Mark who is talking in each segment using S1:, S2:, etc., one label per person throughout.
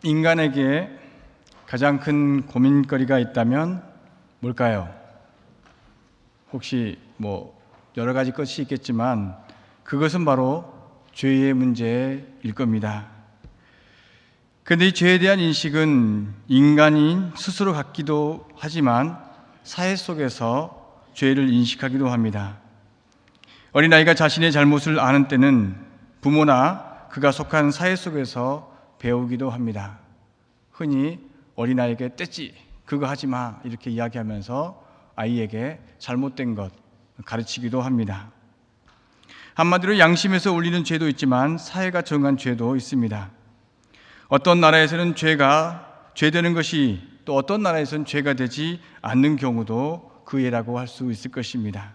S1: 인간에게 가장 큰 고민거리가 있다면 뭘까요? 혹시 여러 가지 것이 있겠지만 그것은 바로 죄의 문제일 겁니다. 그런데 이 죄에 대한 인식은 인간이 스스로 갖기도 하지만 사회 속에서 죄를 인식하기도 합니다. 어린아이가 자신의 잘못을 아는 때는 부모나 그가 속한 사회 속에서 배우기도 합니다. 흔히 어린아이에게 떼찌, 그거 하지 마 이렇게 이야기하면서 아이에게 잘못된 것 가르치기도 합니다. 한마디로 양심에서 울리는 죄도 있지만 사회가 정한 죄도 있습니다. 어떤 나라에서는 죄가 죄되는 것이 또 어떤 나라에서는 죄가 되지 않는 경우도 그 예라고 할 수 있을 것입니다.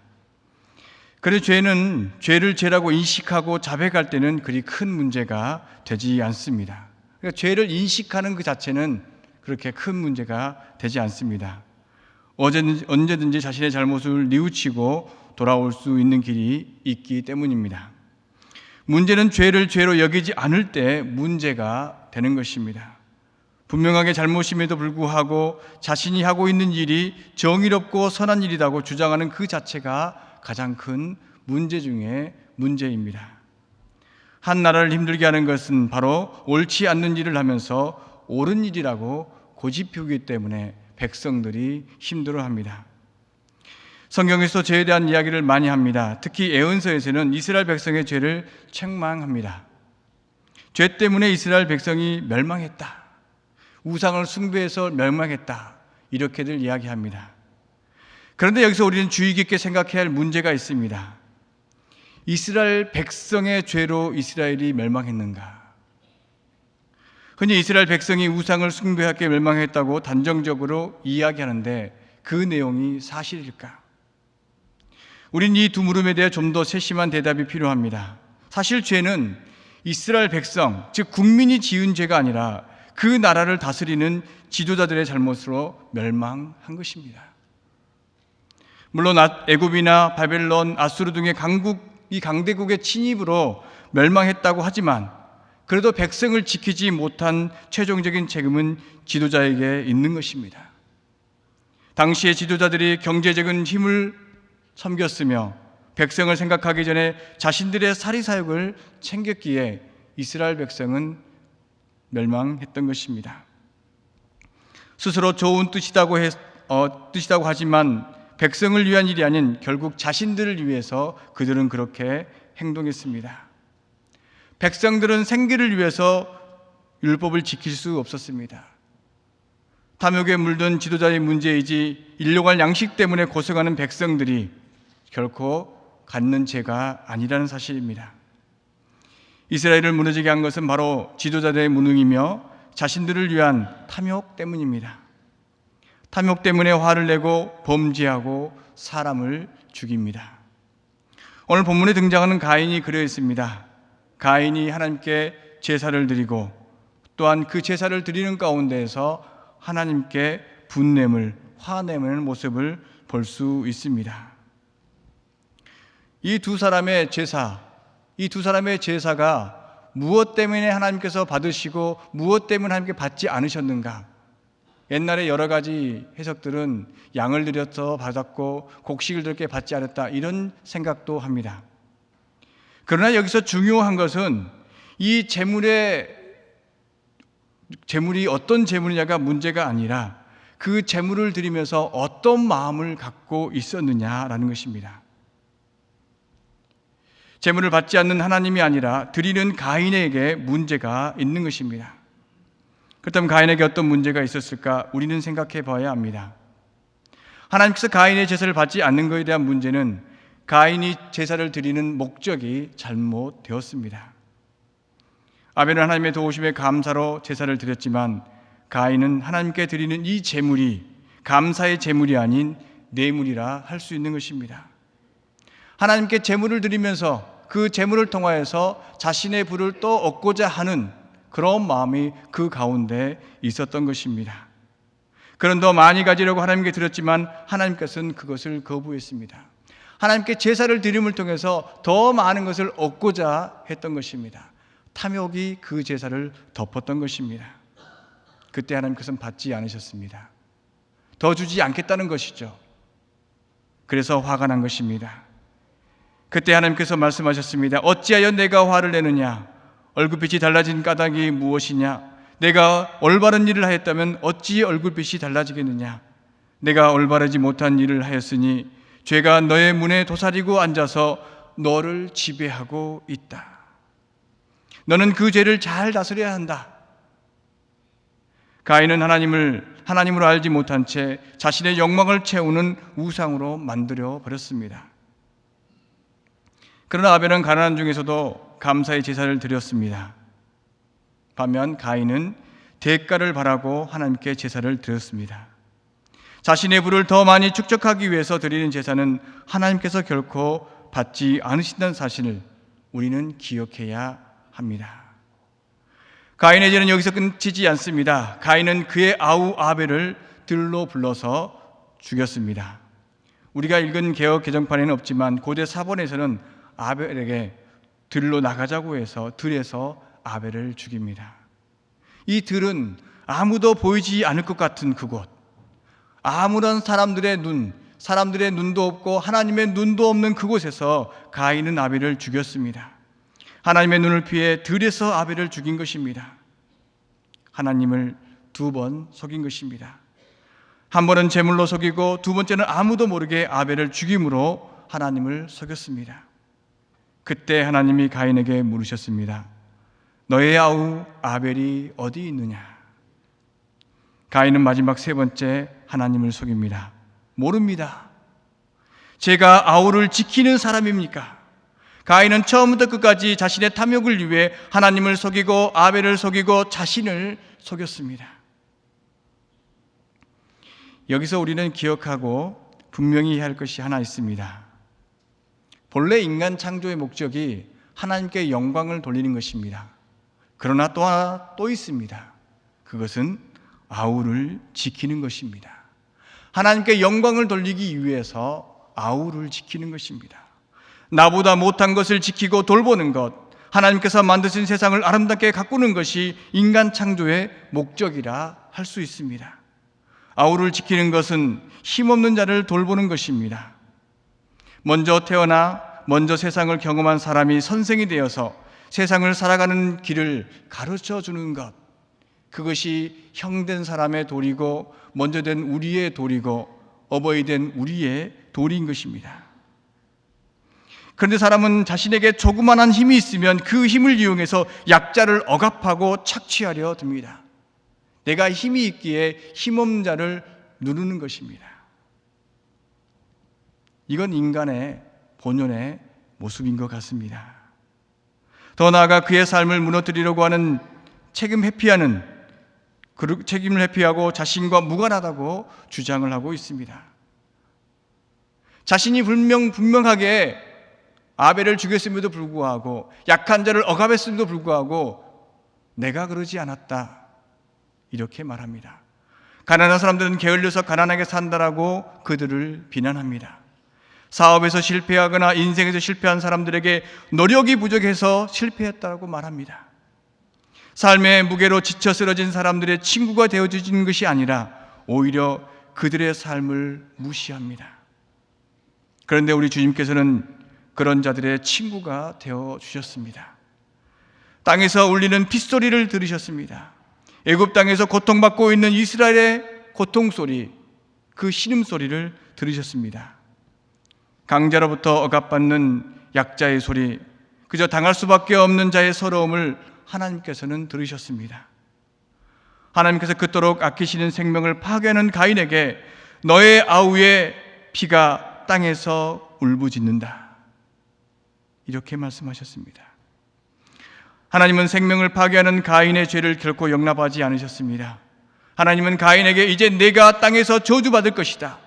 S1: 그래서 죄는 죄를 죄라고 인식하고 자백할 때는 그리 큰 문제가 되지 않습니다. 그러니까 죄를 인식하는 그 자체는 그렇게 큰 문제가 되지 않습니다. 언제든지 자신의 잘못을 뉘우치고 돌아올 수 있는 길이 있기 때문입니다. 문제는 죄를 죄로 여기지 않을 때 문제가 되는 것입니다. 분명하게 잘못임에도 불구하고 자신이 하고 있는 일이 정의롭고 선한 일이라고 주장하는 그 자체가 가장 큰 문제 중에 문제입니다. 한 나라를 힘들게 하는 것은 바로 옳지 않는 일을 하면서 옳은 일이라고 고집피우기 때문에 백성들이 힘들어합니다. 성경에서 죄에 대한 이야기를 많이 합니다. 특히 예언서에서는 이스라엘 백성의 죄를 책망합니다. 죄 때문에 이스라엘 백성이 멸망했다. 우상을 숭배해서 멸망했다. 이렇게들 이야기합니다. 그런데 여기서 우리는 주의 깊게 생각해야 할 문제가 있습니다. 이스라엘 백성의 죄로 이스라엘이 멸망했는가? 흔히 이스라엘 백성이 우상을 숭배하게 멸망했다고 단정적으로 이야기하는데 그 내용이 사실일까? 우린 이 두 물음에 대해 좀 더 세심한 대답이 필요합니다. 사실 죄는 이스라엘 백성, 즉 국민이 지은 죄가 아니라 그 나라를 다스리는 지도자들의 잘못으로 멸망한 것입니다. 물론 애굽이나 바벨론, 아수르 등의 강대국의 침입으로 멸망했다고 하지만 그래도 백성을 지키지 못한 최종적인 책임은 지도자에게 있는 것입니다. 당시의 지도자들이 경제적인 힘을 섬겼으며 백성을 생각하기 전에 자신들의 사리사욕을 챙겼기에 이스라엘 백성은 멸망했던 것입니다. 스스로 좋은 뜻이라고 하지만 백성을 위한 일이 아닌 결국 자신들을 위해서 그들은 그렇게 행동했습니다. 백성들은 생계를 위해서 율법을 지킬 수 없었습니다. 탐욕에 물든 지도자의 문제이지 일용할 양식 때문에 고생하는 백성들이 결코 갖는 죄가 아니라는 사실입니다. 이스라엘을 무너지게 한 것은 바로 지도자들의 무능이며 자신들을 위한 탐욕 때문입니다. 탐욕 때문에 화를 내고 범죄하고 사람을 죽입니다. 오늘 본문에 등장하는 가인이 그려 있습니다. 가인이 하나님께 제사를 드리고 또한 그 제사를 드리는 가운데에서 하나님께 분냄을, 화내는 모습을 볼 수 있습니다. 이 두 사람의 제사가 무엇 때문에 하나님께서 받으시고 무엇 때문에 하나님께 받지 않으셨는가? 옛날에 여러 가지 해석들은 양을 들여서 받았고 곡식을 들게 받지 않았다 이런 생각도 합니다. 그러나 여기서 중요한 것은 이 재물이 어떤 재물이냐가 문제가 아니라 그 재물을 드리면서 어떤 마음을 갖고 있었느냐라는 것입니다. 재물을 받지 않는 하나님이 아니라 드리는 가인에게 문제가 있는 것입니다. 그렇다면 가인에게 어떤 문제가 있었을까? 우리는 생각해 봐야 합니다. 하나님께서 가인의 제사를 받지 않는 것에 대한 문제는 가인이 제사를 드리는 목적이 잘못되었습니다. 아벨은 하나님의 도우심에 감사로 제사를 드렸지만 가인은 하나님께 드리는 이 제물이 감사의 제물이 아닌 뇌물이라 할 수 있는 것입니다. 하나님께 제물을 드리면서 그 제물을 통하여서 자신의 부를 또 얻고자 하는 그런 마음이 그 가운데 있었던 것입니다. 그런 더 많이 가지려고 하나님께 드렸지만 하나님께서는 그것을 거부했습니다. 하나님께 제사를 드림을 통해서 더 많은 것을 얻고자 했던 것입니다. 탐욕이 그 제사를 덮었던 것입니다. 그때 하나님께서는 받지 않으셨습니다. 더 주지 않겠다는 것이죠. 그래서 화가 난 것입니다. 그때 하나님께서 말씀하셨습니다. 어찌하여 내가 화를 내느냐? 얼굴빛이 달라진 까닭이 무엇이냐? 내가 올바른 일을 하였다면 어찌 얼굴빛이 달라지겠느냐? 내가 올바르지 못한 일을 하였으니 죄가 너의 문에 도사리고 앉아서 너를 지배하고 있다. 너는 그 죄를 잘 다스려야 한다. 가인은 하나님으로 알지 못한 채 자신의 욕망을 채우는 우상으로 만들어 버렸습니다. 그러나 아벨은 가난한 중에서도 감사의 제사를 드렸습니다. 반면 가인은 대가를 바라고 하나님께 제사를 드렸습니다. 자신의 부를 더 많이 축적하기 위해서 드리는 제사는 하나님께서 결코 받지 않으신다는 사실을 우리는 기억해야 합니다. 가인의 죄는 여기서 끝이지 않습니다. 가인은 그의 아우 아벨을 들로 불러서 죽였습니다. 우리가 읽은 개역 개정판에는 없지만 고대 사본에서는 아벨에게 들로 나가자고 해서 들에서 아벨을 죽입니다. 이 들은 아무도 보이지 않을 것 같은 그곳, 아무런 사람들의 눈도 없고 하나님의 눈도 없는 그곳에서 가인은 아벨을 죽였습니다. 하나님의 눈을 피해 들에서 아벨을 죽인 것입니다. 하나님을 2번 속인 것입니다. 한 번은 제물로 속이고 두 번째는 아무도 모르게 아벨을 죽임으로 하나님을 속였습니다. 그때 하나님이 가인에게 물으셨습니다. 너의 아우 아벨이 어디 있느냐? 가인은 마지막 3번째 하나님을 속입니다. 모릅니다. 제가 아우를 지키는 사람입니까? 가인은 처음부터 끝까지 자신의 탐욕을 위해 하나님을 속이고 아벨을 속이고 자신을 속였습니다. 여기서 우리는 기억하고 분명히 할 것이 하나 있습니다. 본래 인간 창조의 목적이 하나님께 영광을 돌리는 것입니다. 그러나 또 하나 또 있습니다. 그것은 아우를 지키는 것입니다. 하나님께 영광을 돌리기 위해서 아우를 지키는 것입니다. 나보다 못한 것을 지키고 돌보는 것, 하나님께서 만드신 세상을 아름답게 가꾸는 것이 인간 창조의 목적이라 할 수 있습니다. 아우를 지키는 것은 힘없는 자를 돌보는 것입니다. 먼저 태어나 먼저 세상을 경험한 사람이 선생이 되어서 세상을 살아가는 길을 가르쳐 주는 것, 그것이 형된 사람의 도리고 먼저 된 우리의 도리고 어버이 된 우리의 도리인 것입니다. 그런데 사람은 자신에게 조그만한 힘이 있으면 그 힘을 이용해서 약자를 억압하고 착취하려 듭니다. 내가 힘이 있기에 힘없는 자를 누르는 것입니다. 이건 인간의 본연의 모습인 것 같습니다. 더 나아가 그의 삶을 무너뜨리려고 하는 책임을 회피하고 자신과 무관하다고 주장을 하고 있습니다. 자신이 분명하게 아벨을 죽였음에도 불구하고 약한 자를 억압했음에도 불구하고 내가 그러지 않았다 이렇게 말합니다. 가난한 사람들은 게을려서 가난하게 산다라고 그들을 비난합니다. 사업에서 실패하거나 인생에서 실패한 사람들에게 노력이 부족해서 실패했다고 말합니다. 삶의 무게로 지쳐 쓰러진 사람들의 친구가 되어주는 것이 아니라 오히려 그들의 삶을 무시합니다. 그런데 우리 주님께서는 그런 자들의 친구가 되어주셨습니다. 땅에서 울리는 핏소리를 들으셨습니다. 애굽 땅에서 고통받고 있는 이스라엘의 고통소리, 그 신음소리를 들으셨습니다. 강자로부터 억압받는 약자의 소리, 그저 당할 수밖에 없는 자의 서러움을 하나님께서는 들으셨습니다. 하나님께서 그토록 아끼시는 생명을 파괴하는 가인에게 너의 아우의 피가 땅에서 울부짖는다 이렇게 말씀하셨습니다. 하나님은 생명을 파괴하는 가인의 죄를 결코 용납하지 않으셨습니다. 하나님은 가인에게 이제 내가 땅에서 저주받을 것이다,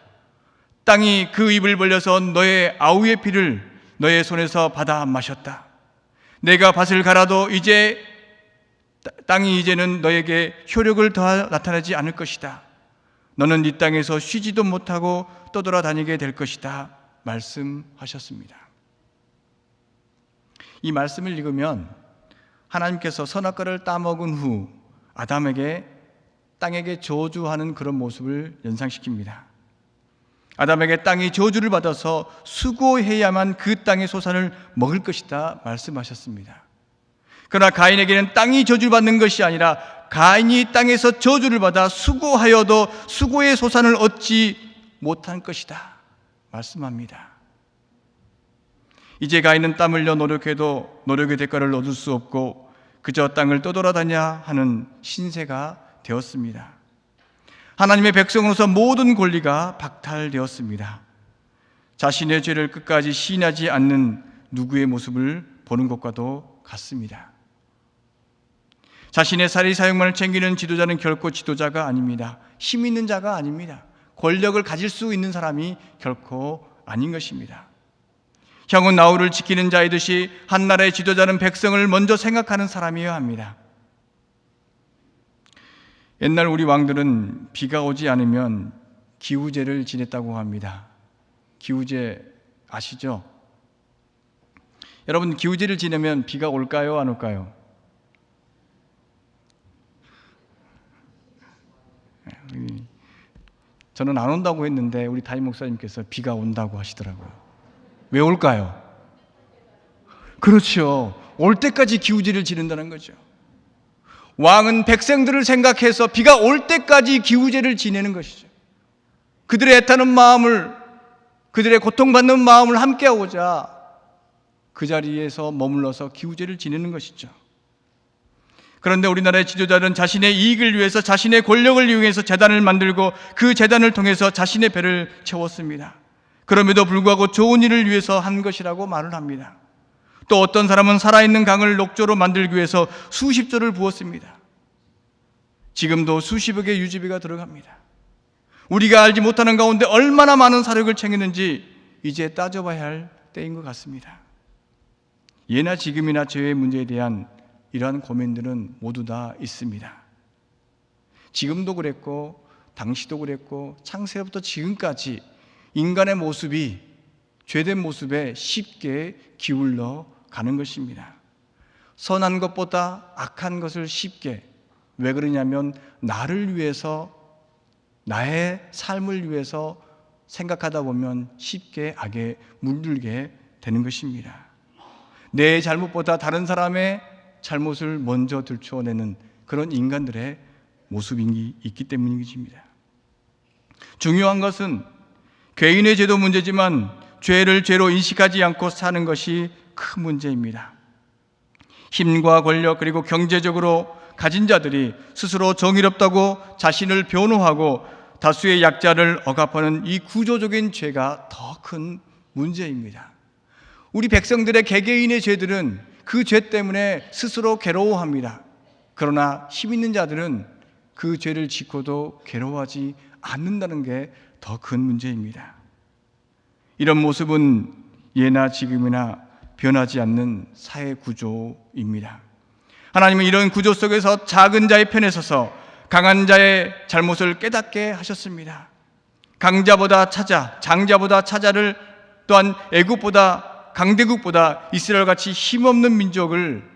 S1: 땅이 그 입을 벌려서 너의 아우의 피를 너의 손에서 받아 마셨다, 내가 밭을 갈아도 땅이 이제는 너에게 효력을 더 나타내지 않을 것이다, 너는 이 땅에서 쉬지도 못하고 떠돌아다니게 될 것이다 말씀하셨습니다. 이 말씀을 읽으면 하나님께서 선악과를 따먹은 후 아담에게 땅에게 저주하는 그런 모습을 연상시킵니다. 아담에게 땅이 저주를 받아서 수고해야만 그 땅의 소산을 먹을 것이다 말씀하셨습니다. 그러나 가인에게는 땅이 저주를 받는 것이 아니라 가인이 땅에서 저주를 받아 수고하여도 수고의 소산을 얻지 못한 것이다 말씀합니다. 이제 가인은 땀 흘려 노력해도 노력의 대가를 얻을 수 없고 그저 땅을 떠돌아다녀야 하는 신세가 되었습니다. 하나님의 백성으로서 모든 권리가 박탈되었습니다. 자신의 죄를 끝까지 시인하지 않는 누구의 모습을 보는 것과도 같습니다. 자신의 사리 사욕만을 챙기는 지도자는 결코 지도자가 아닙니다. 힘 있는 자가 아닙니다. 권력을 가질 수 있는 사람이 결코 아닌 것입니다. 형은 나우를 지키는 자이듯이 한 나라의 지도자는 백성을 먼저 생각하는 사람이어야 합니다. 옛날 우리 왕들은 비가 오지 않으면 기우제를 지냈다고 합니다. 기우제 아시죠? 여러분, 기우제를 지내면 비가 올까요? 안 올까요? 저는 안 온다고 했는데 우리 담임 목사님께서 비가 온다고 하시더라고요. 왜 올까요? 그렇죠. 올 때까지 기우제를 지낸다는 거죠. 왕은 백성들을 생각해서 비가 올 때까지 기우제를 지내는 것이죠. 그들의 애타는 마음을, 그들의 고통받는 마음을 함께하고자 그 자리에서 머물러서 기우제를 지내는 것이죠. 그런데 우리나라의 지도자는 자신의 이익을 위해서 자신의 권력을 이용해서 재단을 만들고 그 재단을 통해서 자신의 배를 채웠습니다. 그럼에도 불구하고 좋은 일을 위해서 한 것이라고 말을 합니다. 또 어떤 사람은 살아있는 강을 녹조로 만들기 위해서 수십조를 부었습니다. 지금도 수십억의 유지비가 들어갑니다. 우리가 알지 못하는 가운데 얼마나 많은 사력을 챙겼는지 이제 따져봐야 할 때인 것 같습니다. 예나 지금이나 죄의 문제에 대한 이러한 고민들은 모두 다 있습니다. 지금도 그랬고 당시도 그랬고 창세로부터 지금까지 인간의 모습이 죄된 모습에 쉽게 기울러 가는 것입니다. 선한 것보다 악한 것을 쉽게, 왜 그러냐면 나를 위해서, 나의 삶을 위해서 생각하다 보면 쉽게 악에 물들게 되는 것입니다. 내 잘못보다 다른 사람의 잘못을 먼저 들춰내는 그런 인간들의 모습이 있기 때문입니다. 중요한 것은 개인의 죄도 문제지만 죄를 죄로 인식하지 않고 사는 것이 큰 문제입니다. 힘과 권력 그리고 경제적으로 가진 자들이 스스로 정의롭다고 자신을 변호하고 다수의 약자를 억압하는 이 구조적인 죄가 더 큰 문제입니다. 우리 백성들의 개개인의 죄들은 그 죄 때문에 스스로 괴로워합니다. 그러나 힘 있는 자들은 그 죄를 짓고도 괴로워하지 않는다는 게 더 큰 문제입니다. 이런 모습은 예나 지금이나 변하지 않는 사회 구조입니다. 하나님은 이런 구조 속에서 작은 자의 편에 서서 강한 자의 잘못을 깨닫게 하셨습니다. 강자보다 차자, 장자보다 차자를, 또한 애국보다 강대국보다 이스라엘같이 힘없는 민족을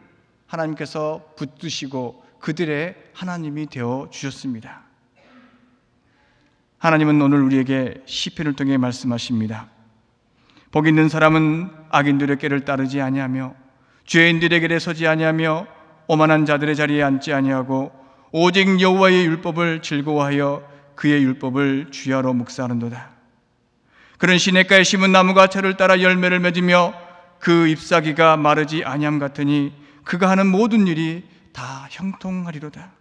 S1: 하나님께서 붙드시고 그들의 하나님이 되어 주셨습니다. 하나님은 오늘 우리에게 시편을 통해 말씀하십니다. 복 있는 사람은 악인들의 꾀를 따르지 아니하며 죄인들의 길에 서지 아니하며 오만한 자들의 자리에 앉지 아니하고 오직 여호와의 율법을 즐거워하여 그의 율법을 주야로 묵상하는도다. 그런 시냇가에 심은 나무가 철을 따라 열매를 맺으며 그 잎사귀가 마르지 아니함 같으니 그가 하는 모든 일이 다 형통하리로다.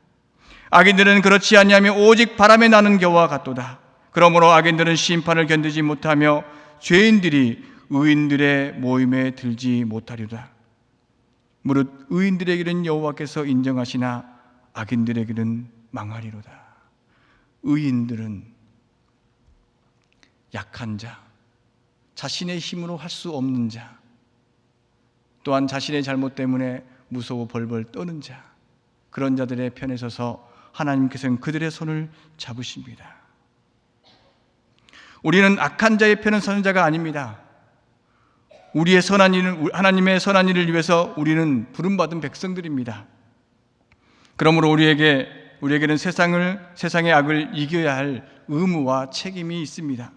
S1: 악인들은 그렇지 아니하며 오직 바람에 나는 겨와 같도다. 그러므로 악인들은 심판을 견디지 못하며 죄인들이 의인들의 모임에 들지 못하리로다. 무릇 의인들의 길은 여호와께서 인정하시나 악인들의 길은 망하리로다. 의인들은 약한 자, 자신의 힘으로 할 수 없는 자, 또한 자신의 잘못 때문에 무서워 벌벌 떠는 자, 그런 자들의 편에 서서 하나님께서는 그들의 손을 잡으십니다. 우리는 악한 자의 편은 서는 자가 아닙니다. 우리의 선한 일을, 하나님의 선한 일을 위해서 우리는 부름받은 백성들입니다. 그러므로 우리에게 우리에게는 세상의 악을 이겨야 할 의무와 책임이 있습니다.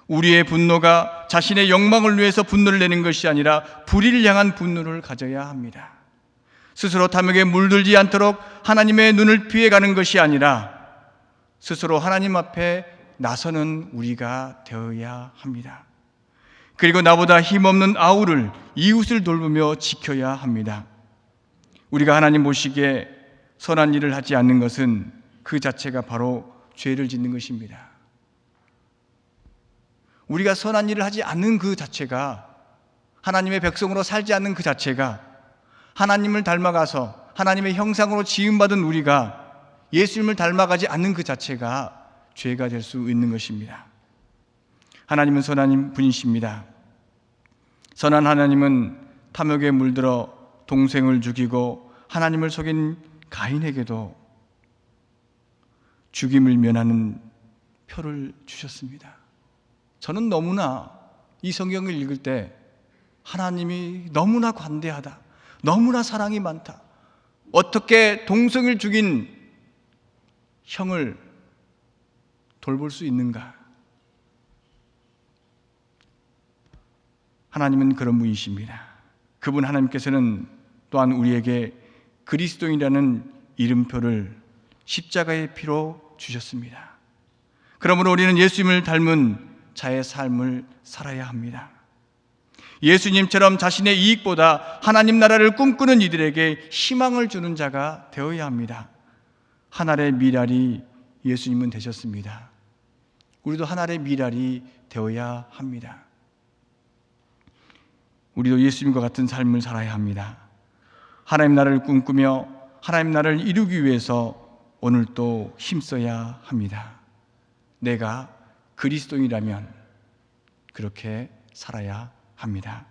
S1: 우리의 분노가 자신의 욕망을 위해서 분노를 내는 것이 아니라 불의를 향한 분노를 가져야 합니다. 스스로 탐욕에 물들지 않도록 하나님의 눈을 피해가는 것이 아니라 스스로 하나님 앞에 나서는 우리가 되어야 합니다. 그리고 나보다 힘없는 아우를, 이웃을 돌보며 지켜야 합니다. 우리가 하나님 보시기에 선한 일을 하지 않는 것은 그 자체가 바로 죄를 짓는 것입니다. 우리가 선한 일을 하지 않는 그 자체가, 하나님의 백성으로 살지 않는 그 자체가, 하나님을 닮아가서 하나님의 형상으로 지음받은 우리가 예수님을 닮아가지 않는 그 자체가 죄가 될 수 있는 것입니다. 하나님은 선한 분이십니다. 선한 하나님은 탐욕에 물들어 동생을 죽이고 하나님을 속인 가인에게도 죽임을 면하는 표를 주셨습니다. 저는 너무나 이 성경을 읽을 때 하나님이 너무나 관대하다, 너무나 사랑이 많다, 어떻게 동생을 죽인 형을 돌볼 수 있는가? 하나님은 그런 분이십니다. 그분 하나님께서는 또한 우리에게 그리스도인이라는 이름표를 십자가의 피로 주셨습니다. 그러므로 우리는 예수님을 닮은 자의 삶을 살아야 합니다. 예수님처럼 자신의 이익보다 하나님 나라를 꿈꾸는 이들에게 희망을 주는 자가 되어야 합니다. 하늘의 미랄이 예수님은 되셨습니다. 우리도 하늘의 미랄이 되어야 합니다. 우리도 예수님과 같은 삶을 살아야 합니다. 하나님 나라를 꿈꾸며 하나님 나라를 이루기 위해서 오늘 또 힘써야 합니다. 내가 그리스도인이라면 그렇게 살아야 합니다.